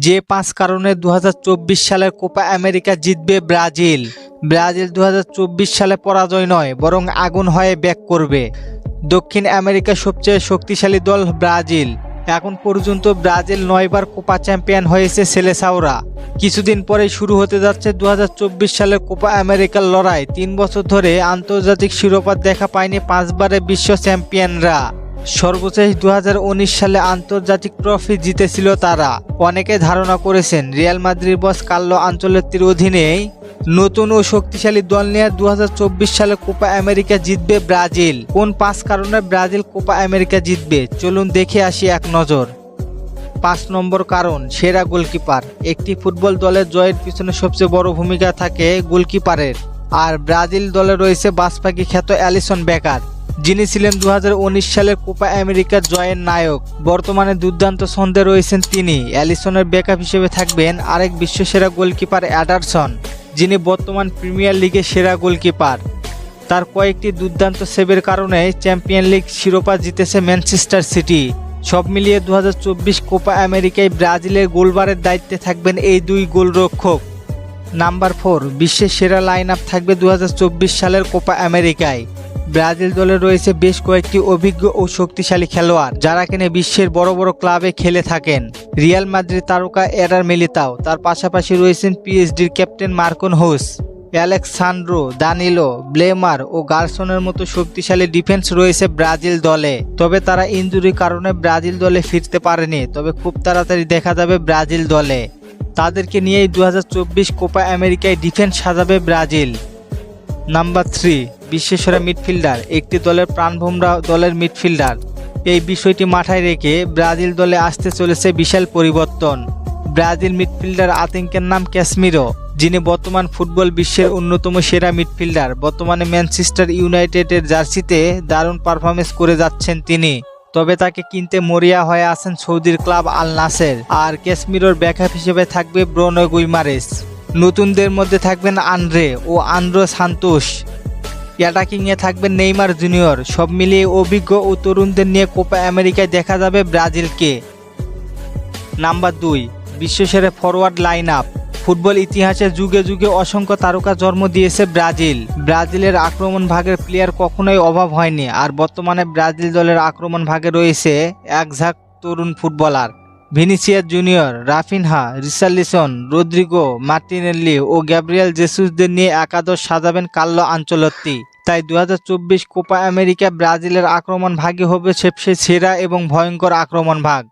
যে 5 কারণে 2024 সালের কোপা আমেরিকা জিতবে ব্রাজিল। ব্রাজিল 2024 সালে পরাজয় নয় বরং আগুন হয়ে ব্যাক করবে। দক্ষিণ আমেরিকার সবচেয়ে শক্তিশালী দল ব্রাজিল। এখন পর্যন্ত ব্রাজিল 9 বার কোপা চ্যাম্পিয়ন হয়েছে সেলেসাওরা। কিছুদিন পরেই শুরু হতে যাচ্ছে 2024 সালের কোপা আমেরিকার লড়াই। 3 বছর ধরে আন্তর্জাতিক শিরোপা দেখা পায়নি 5 বারের বিশ্ব চ্যাম্পিয়নরা। সর্বশেষ 2019 সালে আন্তর্জাতিক ট্রফি জিতেছিল তারা। অনেকে ধারণা করেছেন রিয়াল মাদ্রিদ বস কার্লো আনচেলত্তির অধীনেই নতুন ও শক্তিশালী দল নিয়ে 2024 সালে কোপা আমেরিকা জিতবে ব্রাজিল। কোন 5 কারণে ব্রাজিল কোপা আমেরিকা জিতবে চলুন দেখে আসি এক নজর। 5 নম্বর কারণ, সেরা গোলকিপার। একটি ফুটবল দলের জয়ের পিছনে সবচেয়ে বড় ভূমিকা থাকে গোলকিপারের। আর ব্রাজিল দলে রয়েছে বাজপাখি খ্যাত অ্যালিসন বেকার, যিনি ছিলেন 2019 সালের কোপা আমেরিকার জয়ের নায়ক। বর্তমানে দুর্দান্ত ছন্দে রয়েছেন তিনি। অ্যালিসনের ব্যাকআপ হিসেবে থাকবেন আরেক বিশ্বসেরা গোলকিপার এডারসন, যিনি বর্তমান প্রিমিয়ার লিগের সেরা গোলকিপার। তার কয়েকটি দুর্দান্ত সেভের কারণে চ্যাম্পিয়ন লিগ শিরোপা জিতেছে ম্যানচেস্টার সিটি। সব মিলিয়ে 2024 কোপা আমেরিকায় ব্রাজিলের গোলবারের দায়িত্বে থাকবেন এই দুই গোলরক্ষক। নাম্বার 4, বিশ্বের সেরা লাইন আপ থাকবে 2024 সালের কোপা আমেরিকায়। ব্রাজিল দলে রয়েছে বেশ কয়েকটি অভিজ্ঞ ও শক্তিশালী খেলোয়াড়, যারা কিনা বিশ্বের বড় বড় ক্লাবে খেলে থাকেন। রিয়াল মাদ্রিদ তারকা এডার মিলিতাও, তার পাশাপাশি রয়েছেন পিএসডির ক্যাপ্টেন মার্কোনহুস, অ্যালেক্সান্দ্রো, দানিলো, ব্লেমার ও গার্সনের মতো শক্তিশালী ডিফেন্স রয়েছে ব্রাজিল দলে। তবে তারা ইনজুরির কারণে ব্রাজিল দলে ফিরতে পারেনি, তবে খুব তাড়াতাড়ি দেখা যাবে ব্রাজিল দলে। তাদেরকে নিয়েই 2024 কোপা আমেরিকায় ডিফেন্স সাজাবে ব্রাজিল। Number 3, বিশ্বসেরা midfielder. একটি দলের প্রাণভোমরা দলের মিডফিল্ডার। এই বিষয়টি মাথায় রেখে ব্রাজিল দলে আসতে চলেছে বিশাল পরিবর্তন। ব্রাজিল মিডফিল্ডার আতঙ্কের নাম ক্যাসমিরো, যিনি বর্তমান ফুটবল বিশ্বের অন্যতম সেরা মিডফিল্ডার। বর্তমানে ম্যানচেস্টার ইউনাইটেডের জার্সিতে দারুণ পারফরমেন্স করে যাচ্ছেন তিনি। তবে তাকে কিনতে মরিয়া হয়ে আছেন সৌদির ক্লাব আল নাসের। আর ক্যাসমিরোর ব্যাকআপ হিসেবে থাকবে ব্রুনো গুইমারেস। নতুনদের মধ্যে থাকবেন আন্দ্রে ও আন্দ্রো সান্তোস। অ্যাটাকিংয়ে থাকবেন নেইমার জুনিয়র। সব মিলিয়ে অভিজ্ঞ ও তরুণদের নিয়ে কোপা আমেরিকায় দেখা যাবে ব্রাজিলকে। নাম্বার 2, বিশ্বসেরা ফরওয়ার্ড লাইন আপ। ফুটবল ইতিহাসে যুগে যুগে অসংখ্য তারকা জন্ম দিয়েছে ব্রাজিল। ব্রাজিলের আক্রমণ ভাগের প্লেয়ার কখনোই অভাব হয়নি। আর বর্তমানে ব্রাজিল দলের আক্রমণ ভাগে রয়েছে এক ঝাঁক তরুণ footballer. Vinicius junior, Raphinha, Richarlison, Rodrygo, Martinelli ও গ্যাব্রিয়েল জেসুসদের নিয়ে একাদশ সাজাবেন কার্লো আনচেলত্তি। তাই 2024 কোপা আমেরিকা ব্রাজিলের আক্রমণ ভাগই হবে সবচেয়ে সেরা এবং ভয়ঙ্কর আক্রমণ ভাগ।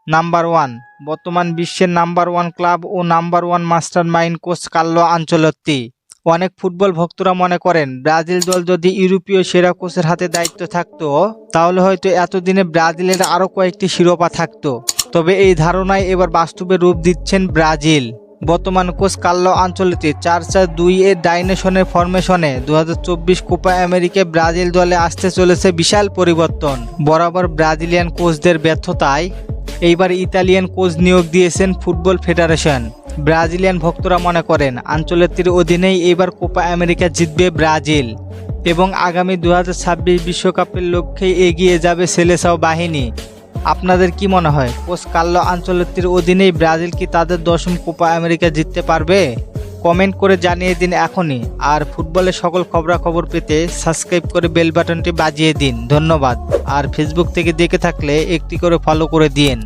নাম্বার 1, বর্তমান বিশ্বের নাম্বার 1 ক্লাব ও number 1 mastermind coach Carlo Ancelotti. অনেক ফুটবল ভক্তরা মনে করেন ব্রাজিল দল যদি ইউরোপীয় সেরা কোচের হাতে দায়িত্ব থাকতো, তাহলে হয়তো এতদিনে ব্রাজিলের আরও কয়েকটি শিরোপা থাকতো। তবে এই ধারণায় এবার বাস্তবে রূপ দিচ্ছেন ব্রাজিল। বর্তমান কোচ কার্লো আনচেলত্তি 4-4-2 এর ডাইনেশনের ফরমেশনে 2024 কোপা আমেরিকায় ব্রাজিল দলে আসতে চলেছে বিশাল পরিবর্তন। বরাবর ব্রাজিলিয়ান কোচদের ব্যর্থতায় এইবার ইতালিয়ান কোচ নিয়োগ দিয়েছেন ফুটবল ফেডারেশন। ব্রাজিলিয়ান ভক্তরা মনে করেন আনচেলত্তির অধীনেই এবার কোপা আমেরিকা জিতবে ব্রাজিল এবং আগামী 2026 বিশ্বকাপের লক্ষ্যে এগিয়ে যাবে সেলেসাও বাহিনী। আপনাদের কি মনে হয়, কোচ কার্লো আনচেলত্তির অধীনেই ব্রাজিল কি তাদের 10ম কোপা আমেরিকা জিততে পারবে? কমেন্ট করে জানিয়ে দিন এখনই। আর ফুটবলের সকল খবরাখবর পেতে সাবস্ক্রাইব করে বেল বাটনটি বাজিয়ে দিন। ধন্যবাদ। আর ফেসবুক থেকে দেখে থাকলে একটি করে ফলো করে দিন।